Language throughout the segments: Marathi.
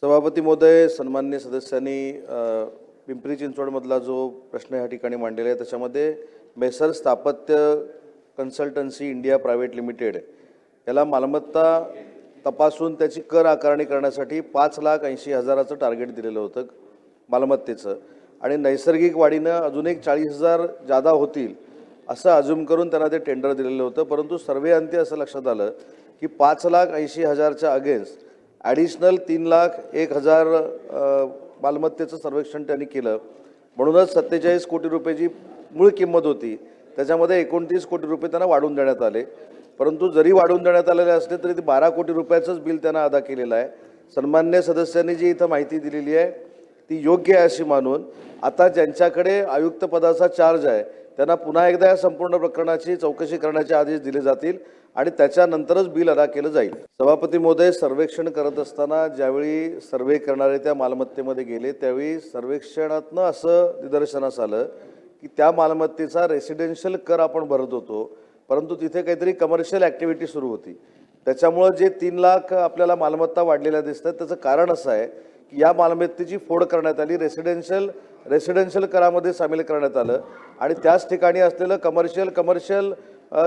सभापती महोदय, सन्माननीय सदस्यांनी पिंपरी चिंचवडमधला जो प्रश्न या ठिकाणी मांडलेला आहे त्याच्यामध्ये मेसर स्थापत्य कन्सल्टन्सी इंडिया प्रायव्हेट लिमिटेड याला मालमत्ता तपासून त्याची कर आकारणी करण्यासाठी 5,80,000चं टार्गेट दिलेलं होतं मालमत्तेचं, आणि नैसर्गिक वाढीनं अजून एक 40,000 जादा होतील असं अज्यूम करून त्यांना ते टेंडर दिलेलं होतं. परंतु सर्वे अंती असं लक्षात आलं की 5,80,000च्या अगेन्स्ट ॲडिशनल 3,01,000 मालमत्तेचं सर्वेक्षण त्यांनी केलं. म्हणूनच 47 कोटी रुपयाची मूळ किंमत होती त्याच्यामध्ये 29 कोटी रुपये त्यांना वाढवून देण्यात आले. परंतु जरी वाढवून देण्यात आलेले असले तरी ते 12 कोटी रुपयाचंच बिल त्यांना अदा केलेलं आहे. सन्मान्य सदस्यांनी जी इथं माहिती दिलेली आहे ती योग्य आहे अशी मानून आता ज्यांच्याकडे आयुक्त पदाचा चार्ज आहे त्यांना पुन्हा एकदा या संपूर्ण प्रकरणाची चौकशी करण्याचे आदेश दिले जातील आणि त्याच्यानंतरच बिल अदा केलं जाईल. सभापती महोदय, सर्वेक्षण करत असताना ज्यावेळी सर्वे करणारे त्या मालमत्तेमध्ये गेले त्यावेळी सर्वेक्षणातनं असं निदर्शनास आलं की त्या मालमत्तेचा रेसिडेन्शियल कर आपण भरत होतो, परंतु तिथे काहीतरी कमर्शियल ॲक्टिव्हिटी सुरू होती. त्याच्यामुळं जे 3 लाख आपल्याला मालमत्ता वाढलेल्या दिसतात त्याचं कारण असं आहे की या मालमत्तेची फोड करण्यात आली, रेसिडेन्शियल करामध्ये सामील करण्यात आलं आणि त्याच ठिकाणी असलेलं कमर्शियल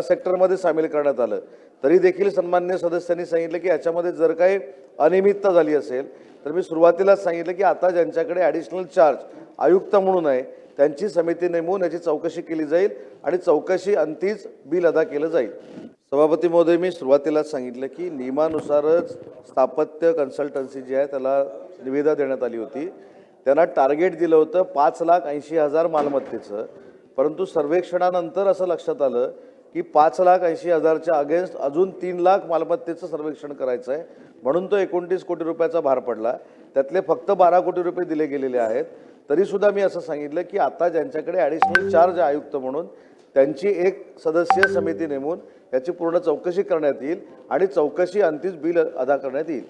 सेक्टरमध्ये सामील करण्यात आलं. तरी देखील सन्मान्य सदस्यांनी सांगितलं की याच्यामध्ये जर काही अनियमितता झाली असेल तर मी सुरुवातीलाच सांगितलं की आता ज्यांच्याकडे ॲडिशनल चार्ज आयुक्त म्हणून आहे त्यांची समिती नेमून याची चौकशी केली जाईल आणि चौकशी अंतीच बिल अदा केलं जाईल. सभापती महोदय, मी सुरुवातीलाच सांगितलं की नियमानुसारच स्थापत्य कन्सल्टन्सी जी आहे त्याला निविदा देण्यात आली होती. त्यांना टार्गेट दिलं होतं 5,80,000 मालमत्तेचं, परंतु सर्वेक्षणानंतर असं लक्षात आलं की 5,80,000च्या अगेन्स्ट अजून 3 लाख मालमत्तेचं सर्वेक्षण करायचं आहे, म्हणून तो 29 कोटी रुपयाचा भार पडला. त्यातले फक्त 12 कोटी रुपये दिले गेलेले आहेत. तरीसुद्धा मी असं सांगितलं की आता ज्यांच्याकडे ॲडिशनल चार्ज आयुक्त म्हणून त्यांची एक सदस्यीय समिती नेमून याची पूर्ण चौकशी करण्यात येईल आणि चौकशी अंतीच बिल अदा करण्यात येईल.